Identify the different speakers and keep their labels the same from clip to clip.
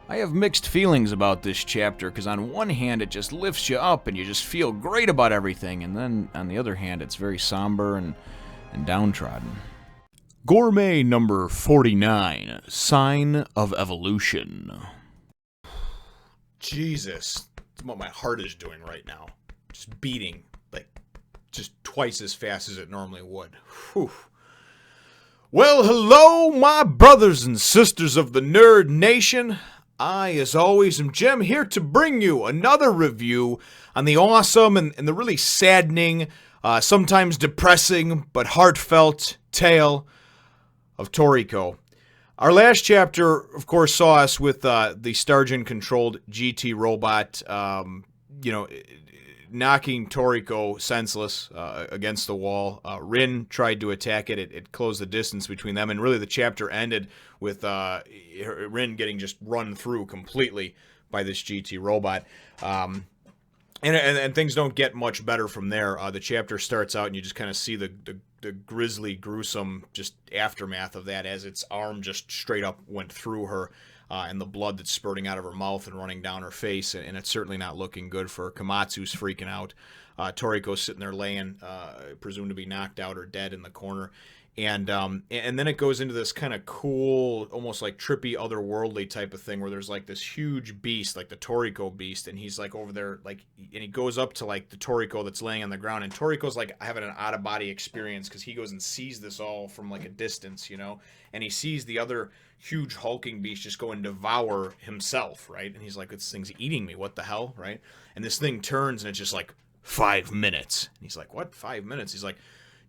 Speaker 1: I have mixed feelings about this chapter because on one hand it just lifts you up and you just feel great about everything, and then on the other hand it's very somber and downtrodden. Gourmet number 49, Sign of Evolution.
Speaker 2: Jesus, that's what my heart is doing right now. Just beating, like, just twice as fast as it normally would. Whew. Well, hello, my brothers and sisters of the Nerd Nation. I, as always, am Jim, here to bring you another review on the awesome and the really saddening, sometimes depressing, but heartfelt tale of Toriko. Our last chapter, of course, saw us with the Starjun-controlled GT robot, knocking Toriko senseless against the wall. Rin tried to attack it. It closed the distance between them, and really the chapter ended with Rin getting just run through completely by this GT robot. And things don't get much better from there. The chapter starts out, and you just kind of see the grisly, gruesome just aftermath of that as its arm just straight up went through her. And the blood that's spurting out of her mouth and running down her face, and it's certainly not looking good for her. Komatsu's freaking out. Toriko's sitting there laying, presumed to be knocked out or dead in the corner. And then it goes into this kind of cool, almost like trippy, otherworldly type of thing where there's like this huge beast, like the Toriko beast, and he's like over there, like, and he goes up to like the Toriko that's laying on the ground, and Toriko's like having an out-of-body experience because he goes and sees this all from like a distance, and he sees the other huge hulking beast just go and devour himself, right? And he's like, this thing's eating me, what the hell, right? And this thing turns and it's just like, 5 minutes. And he's like, what, 5 minutes? He's like,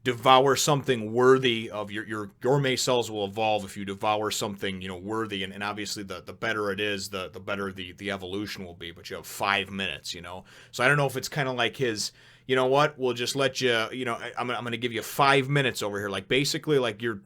Speaker 2: devour something worthy of your gourmet cells will evolve if you devour something, worthy. And obviously the better it is, the better the evolution will be. But you have 5 minutes, So I don't know if it's kind of like his, you know what, we'll just let you, I'm going to give you 5 minutes over here. Like basically like you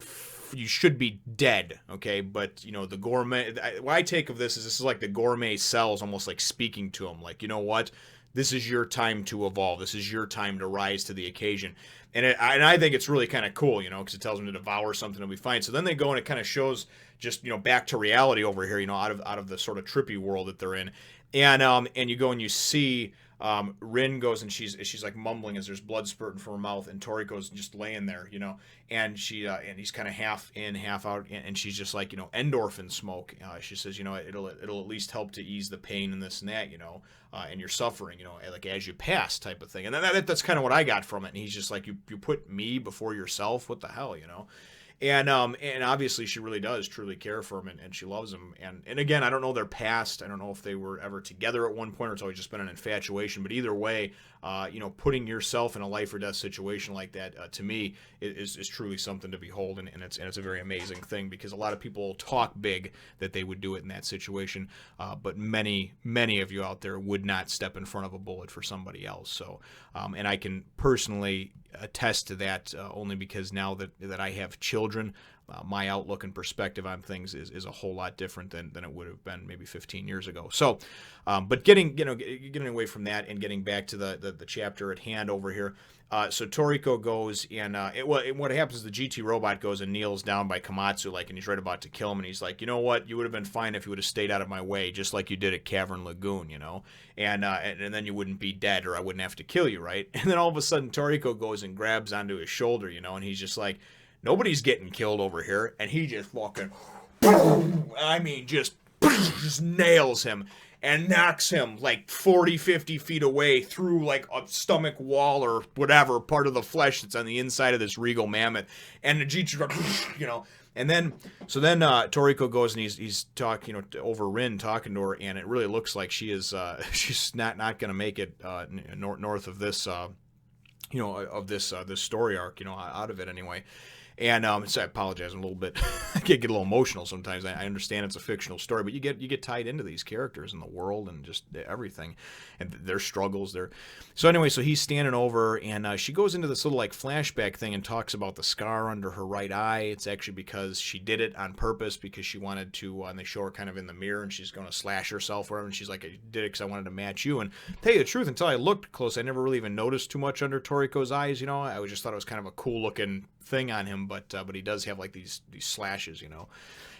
Speaker 2: should be dead, okay? But, the gourmet, what I take of this is like the gourmet cells almost like speaking to him. Like, you know what? This is your time to evolve. This is your time to rise to the occasion. And I think it's really kind of cool, because it tells them to devour something, to be fine. So then they go and it kind of shows just, back to reality over here, out of the sort of trippy world that they're in. And you go and you see Rin goes and she's like mumbling as there's blood spurting from her mouth, and Toriko's just laying there, and she and he's kind of half in, half out, and she's just like, endorphin smoke. She says, it'll at least help to ease the pain and this and that, and your suffering, like as you pass type of thing. And that's kind of what I got from it. And he's just like, you put me before yourself, what the hell, And obviously she really does truly care for him, and she loves him. And again, I don't know their past. I don't know if they were ever together at one point or it's always just been an infatuation. But either way, putting yourself in a life or death situation like that, to me, is truly something to behold. And it's a very amazing thing, because a lot of people talk big that they would do it in that situation. But many, many of you out there would not step in front of a bullet for somebody else. So, and I can personally attest to that only because now that I have children, my outlook and perspective on things is a whole lot different than it would have been maybe 15 years ago. So, but getting away from that and getting back to the chapter at hand over here. So Toriko goes and what happens is the GT robot goes and kneels down by Komatsu, and he's right about to kill him, and he's like, you know what, you would have been fine if you would have stayed out of my way, just like you did at Cavern Lagoon, and then you wouldn't be dead, or I wouldn't have to kill you, right? And then all of a sudden Toriko goes and grabs onto his shoulder, and he's just like, nobody's getting killed over here, and he just fucking, I mean, just nails him and knocks him like 40, 50 feet away through like a stomach wall or whatever, part of the flesh that's on the inside of this regal mammoth. And the Jichu, and then Toriko goes and he's talking, over Rin, talking to her, and it really looks like she is, she's not going to make it north of this, of this story arc, out of it anyway. And so I apologize, I'm a little bit, I get a little emotional sometimes. I understand it's a fictional story, but you get tied into these characters and the world and just everything, and their struggles. So anyway, so he's standing over, and she goes into this little like flashback thing and talks about the scar under her right eye. It's actually because she did it on purpose, because she wanted to, and they show her kind of in the mirror, and she's going to slash herself or whatever, and she's like, I did it because I wanted to match you. And to tell you the truth, until I looked close, I never really even noticed too much under Toriko's eyes. I just thought it was kind of a cool looking thing on him, but he does have like these slashes,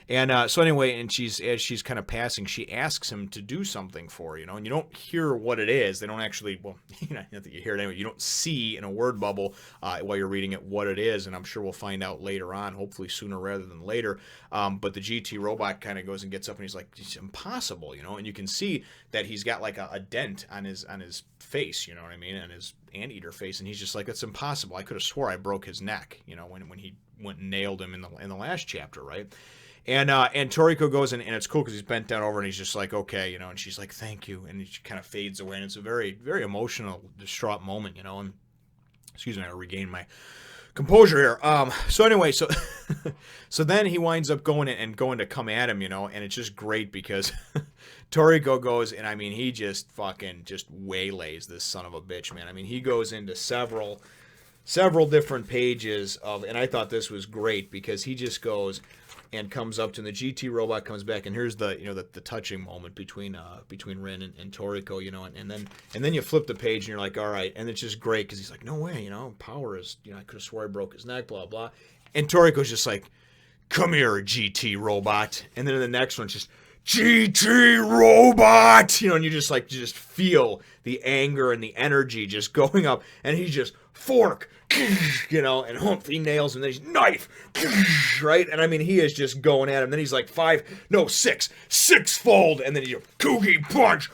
Speaker 2: And so anyway, and as she's kind of passing, she asks him to do something for her, and you don't hear what it is. They don't actually, well, not that you hear it anyway. You don't see in a word bubble while you're reading it what it is, and I'm sure we'll find out later on, hopefully sooner rather than later. But the GT robot kind of goes and gets up, and he's like, "It's impossible," and you can see that he's got like a dent on his face, you know what I mean, and his anteater face, and he's just like, "It's impossible. I could have swore I broke his neck," when he went and nailed him in the last chapter, right? And Toriko goes and it's cool because he's bent down over and he's just like, okay, and she's like, thank you, and he kind of fades away, and it's a very, very emotional, distraught moment, and excuse me, I regain my composure here. So anyway, so so then he winds up going to come at him, and it's just great because Toriko goes, and I mean, he just fucking just waylays this son of a bitch, man. I mean, he goes into several different pages of, and I thought this was great because he just goes and comes up to him. The GT robot comes back, and here's the the touching moment between Rin and Toriko, and then you flip the page and you're like, all right, and it's just great because he's like, no way, power is, I could have swore I broke his neck, blah blah, and Toriko's just like, come here, GT robot, and then in the next one, it's just GT robot, and you just feel the anger and the energy just going up, and he's just fork, and Humphrey nails him, then he's knife, right? And I mean, he is just going at him. Then he's like sixfold, and then he's Coogie punch,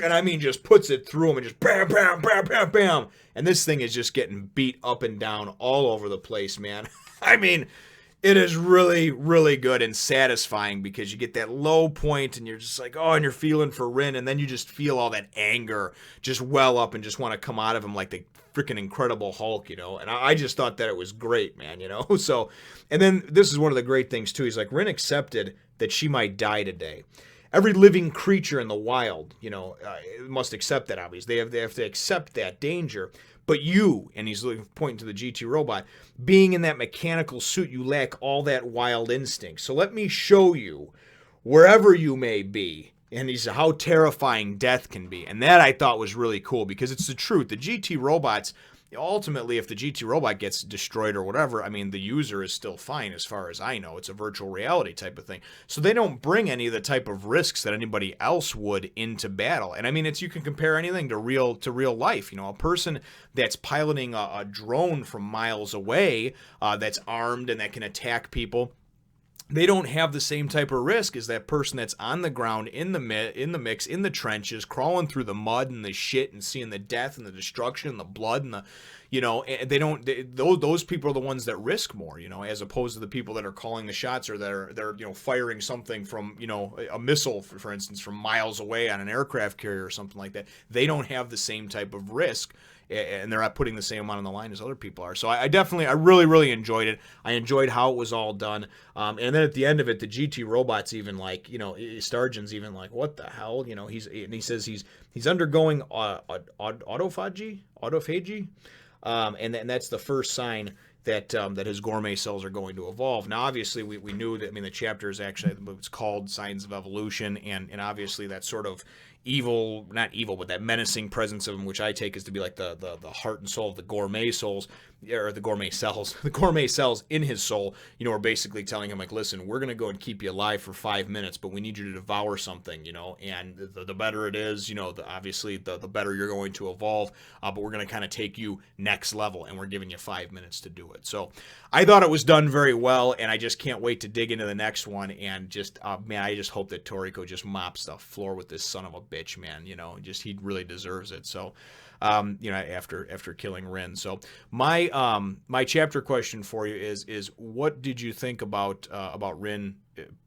Speaker 2: and I mean, just puts it through him and just bam, bam, bam, bam, bam. And this thing is just getting beat up and down all over the place, man. I mean, it is really, really good and satisfying because you get that low point and you're just like, oh, and you're feeling for Rin, and then you just feel all that anger just well up and just want to come out of him like the freaking Incredible Hulk, and I just thought that it was great, man, So, and then this is one of the great things too. He's like, Rin accepted that she might die today. Every living creature in the wild, must accept that, obviously. They have to accept that danger. But you, and he's pointing to the GT robot, being in that mechanical suit, you lack all that wild instinct. So let me show you, wherever you may be, and he's how terrifying death can be. And that I thought was really cool because it's the truth. The GT robots, ultimately, if the GT robot gets destroyed or whatever, I mean, the user is still fine as far as I know. It's a virtual reality type of thing. So they don't bring any of the type of risks that anybody else would into battle. And I mean, you can compare anything to real life. A person that's piloting a drone from miles away, that's armed and that can attack people, they don't have the same type of risk as that person that's on the ground, in the mix, in the trenches, crawling through the mud and the shit and seeing the death and the destruction and the blood and the, those people are the ones that risk more, as opposed to the people that are calling the shots or they're firing something from, a missile, for instance, from miles away on an aircraft carrier or something like that. They don't have the same type of risk, and they're not putting the same amount on the line as other people are. So I really, really enjoyed it. I enjoyed how it was all done. And then at the end of it, the GT robot's even like, Starjun's even like, what the hell? He says he's undergoing autophagy. And that's the first sign that his gourmet cells are going to evolve. Now, obviously, we knew that. I mean, the chapter is actually, it's called Signs of Evolution, and obviously that sort of evil, not evil, but that menacing presence of him, which I take as to be like the heart and soul of the gourmet souls, or the gourmet cells. The gourmet cells in his soul, are basically telling him, like, listen, we're going to go and keep you alive for 5 minutes, but we need you to devour something, and the better it is, obviously the better you're going to evolve, but we're going to kind of take you next level, and we're giving you 5 minutes to do it. So I thought it was done very well, and I just can't wait to dig into the next one, and just, man, I just hope that Toriko just mops the floor with this son of a bitch, man, he really deserves it. So, after killing Rin. So my chapter question for you is what did you think about Rin?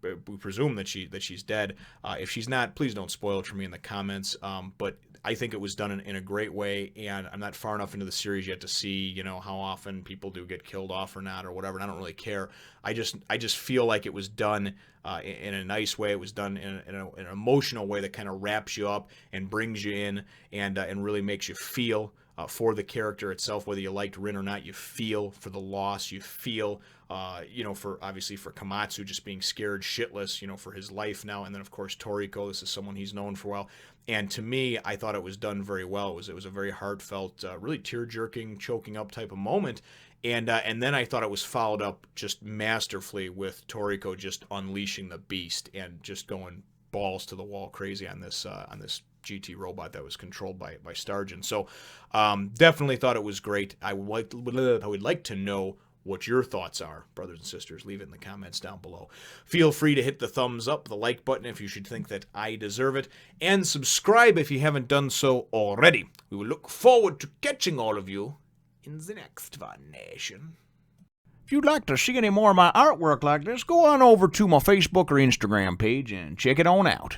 Speaker 2: We presume that she's dead. If she's not, please don't spoil it for me in the comments. But I think it was done in a great way, and I'm not far enough into the series yet to see, how often people do get killed off or not or whatever, and I don't really care. I just feel like it was done in a nice way. It was done in an emotional way that kind of wraps you up and brings you in and really makes you feel for the character itself, whether you liked Rin or not. You feel for the loss. You feel, for Komatsu just being scared shitless, for his life now. And then, of course, Toriko, this is someone he's known for a while. And to me, I thought it was done very well. It was a very heartfelt, really tear-jerking, choking up type of moment. And then I thought it was followed up just masterfully with Toriko just unleashing the beast and just going balls to the wall crazy on this GT robot that was controlled by Starjun. So definitely thought it was great. I would like to know what your thoughts are, brothers and sisters. Leave it in the comments down below. Feel free to hit the thumbs up, the like button if you should think that I deserve it, and subscribe if you haven't done so already. We will look forward to catching all of you in the next one, Nation.
Speaker 1: If you'd like to see any more of my artwork like this, go on over to my Facebook or Instagram page and check it on out.